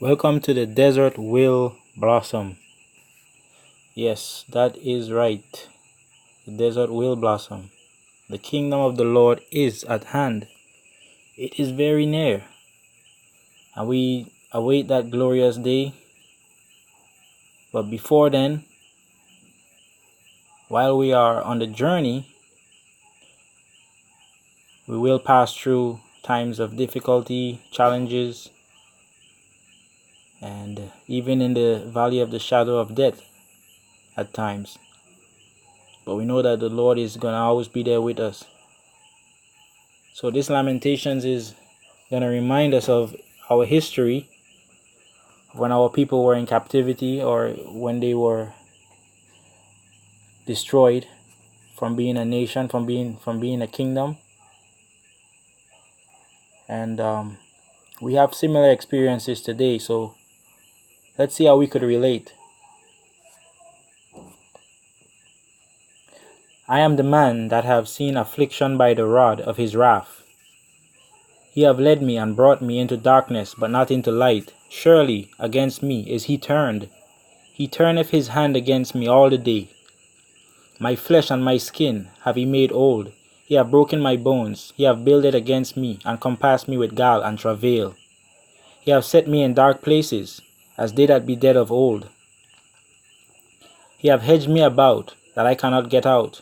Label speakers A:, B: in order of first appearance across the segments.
A: Welcome to the desert will blossom. Yes, that is right. The desert will blossom. The kingdom of the Lord is at hand. It is very near. And we await that glorious day. But before then, while we are on the journey, we will pass through times of difficulty, challenges, and even in the valley of the shadow of death at times. But we know that the Lord is going to always be there with us. So this Lamentations is going to remind us of our history, when our people were in captivity or when they were destroyed from being a nation, from being a kingdom. And we have similar experiences today, so let's see how we could relate. I am the man that have seen affliction by the rod of his wrath. He have led me and brought me into darkness, but not into light. Surely against me is he turned. He turneth his hand against me all the day. My flesh and my skin have he made old. He have broken my bones. He have builded against me, and compassed me with gall and travail. He have set me in dark places, as they that be dead of old. He have hedged me about, that I cannot get out.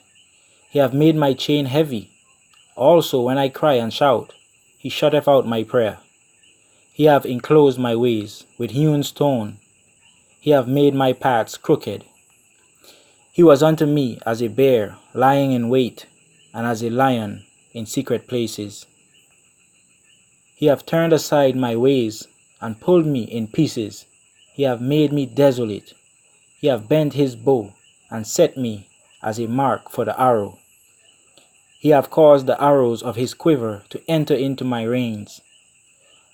A: He have made my chain heavy. Also when I cry and shout, he shutteth out my prayer. He have enclosed my ways with hewn stone. He have made my paths crooked. He was unto me as a bear lying in wait, and as a lion in secret places. He have turned aside my ways, and pulled me in pieces. He have made me desolate. He have bent his bow, and set me as a mark for the arrow. He have caused the arrows of his quiver to enter into my reins.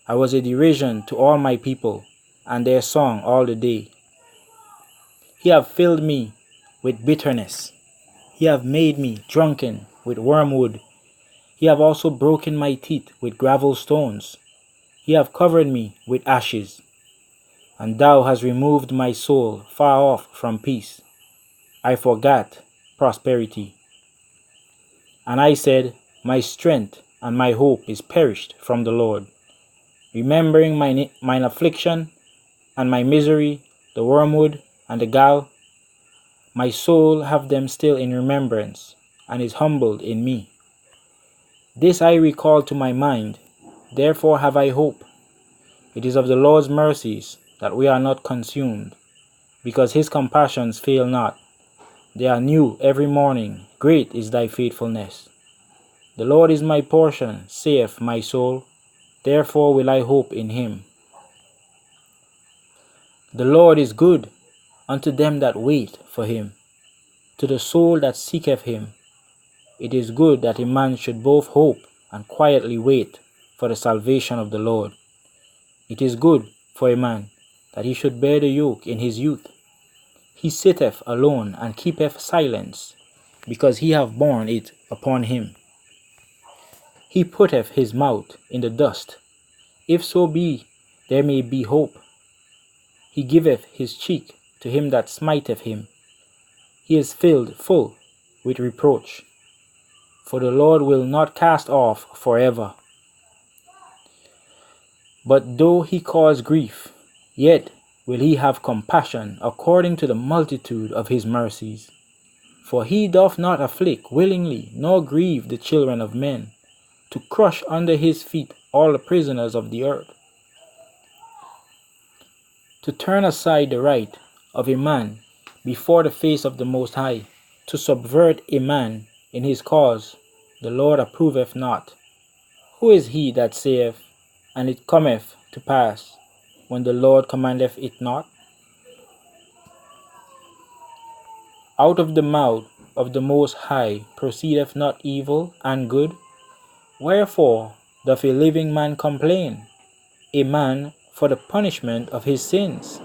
A: I was a derision to all my people, and their song all the day. He have filled me with bitterness. He have made me drunken with wormwood. He have also broken my teeth with gravel stones. He have covered me with ashes. And thou hast removed my soul far off from peace. I forgot prosperity. And I said, my strength and my hope is perished from the Lord. Remembering mine affliction and my misery, the wormwood and the gall, my soul have them still in remembrance, and is humbled in me. This I recall to my mind, therefore have I hope. It is of the Lord's mercies that we are not consumed, because his compassions fail not. They are new every morning. Great is thy faithfulness. The Lord is my portion, saith my soul. Therefore will I hope in him. The Lord is good unto them that wait for him, to the soul that seeketh him. It is good that a man should both hope and quietly wait for the salvation of the Lord. It is good for a man that he should bear the yoke in his youth. He sitteth alone and keepeth silence, because he hath borne it upon him. He putteth his mouth in the dust, if so be there may be hope. He giveth his cheek to him that smiteth him. He is filled full with reproach, for the Lord will not cast off forever. But though he cause grief, yet will he have compassion according to the multitude of his mercies. For he doth not afflict willingly, nor grieve the children of men, to crush under his feet all the prisoners of the earth. To turn aside the right of a man before the face of the Most High, to subvert a man in his cause, the Lord approveth not. Who is he that saith, and it cometh to pass, when the Lord commandeth it not? Out of the mouth of the Most High proceedeth not evil and good? Wherefore doth a living man complain, a man for the punishment of his sins?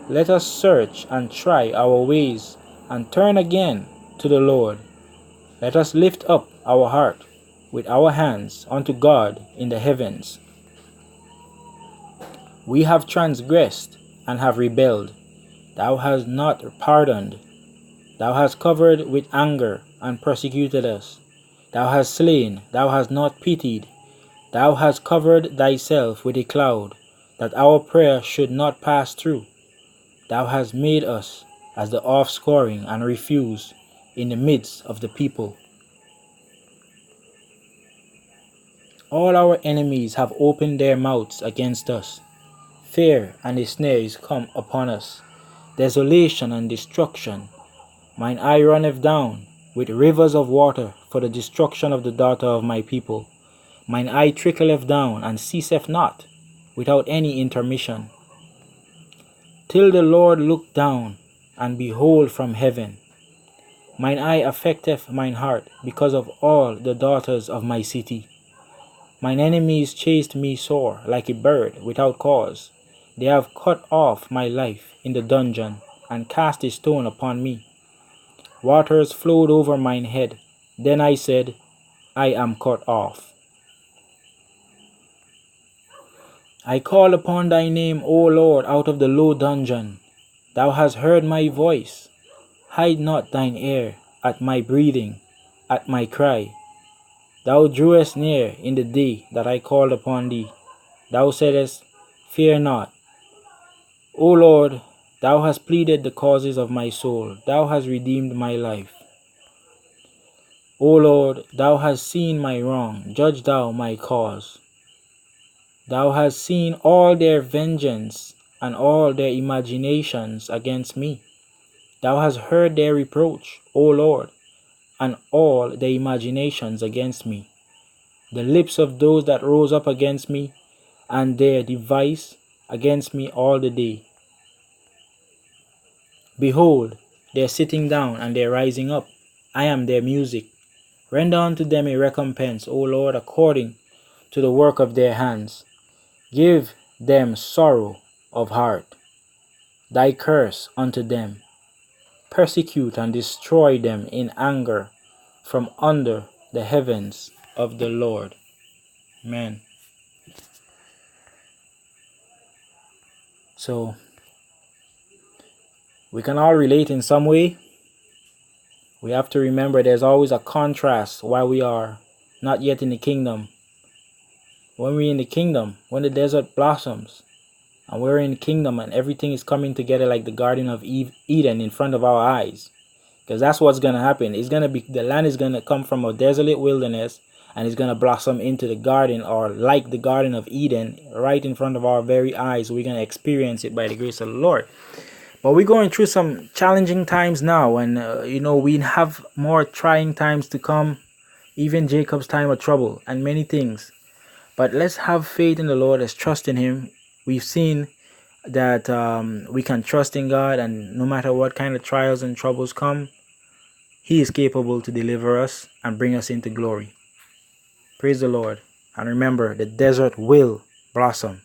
A: Let us search and try our ways, and turn again to the Lord. Let us lift up our heart with our hands unto God in the heavens. We have transgressed and have rebelled. Thou hast not pardoned. Thou hast covered with anger and persecuted us. Thou hast slain, thou hast not pitied. Thou hast covered thyself with a cloud, that our prayer should not pass through. Thou hast made us as the offscouring and refuse in the midst of the people. All our enemies have opened their mouths against us. Fear and a snare is come upon us, desolation and destruction. Mine eye runneth down with rivers of water for the destruction of the daughter of my people. Mine eye trickleth down and ceaseth not, without any intermission. Till the Lord look down and behold from heaven. Mine eye affecteth mine heart because of all the daughters of my city. Mine enemies chased me sore like a bird without cause. They have cut off my life in the dungeon and cast a stone upon me. Waters flowed over mine head. Then I said, I am cut off. I called upon thy name, O Lord, out of the low dungeon. Thou hast heard my voice. Hide not thine ear at my breathing, at my cry. Thou drewest near in the day that I called upon thee. Thou saidest, Fear not. O Lord, thou hast pleaded the causes of my soul. Thou hast redeemed my life. O Lord, thou hast seen my wrong. Judge thou my cause. Thou hast seen all their vengeance and all their imaginations against me. Thou hast heard their reproach, O Lord, and all their imaginations against me. The lips of those that rose up against me, and their device against me all the day. Behold, they are sitting down and they are rising up. I am their music. Render unto them a recompense, O Lord, according to the work of their hands. Give them sorrow of heart. Thy curse unto them. Persecute and destroy them in anger from under the heavens of the Lord. Amen. So, we can all relate in some way. We have to remember there's always a contrast while we are not yet in the kingdom. When we're in the kingdom, when the desert blossoms, and we're in the kingdom and everything is coming together like the Garden of Eden in front of our eyes. Because that's what's going to happen. It's going to be, the land is going to come from a desolate wilderness and it's going to blossom into the garden, or like the Garden of Eden, right in front of our very eyes. We're going to experience it by the grace of the Lord. But we're going through some challenging times now, and we have more trying times to come, even Jacob's time of trouble and many things. But let's have faith in the Lord. Let's trust in him. We've seen that we can trust in God, and no matter what kind of trials and troubles come, he is capable to deliver us and bring us into glory. Praise the Lord. And remember, the desert will blossom.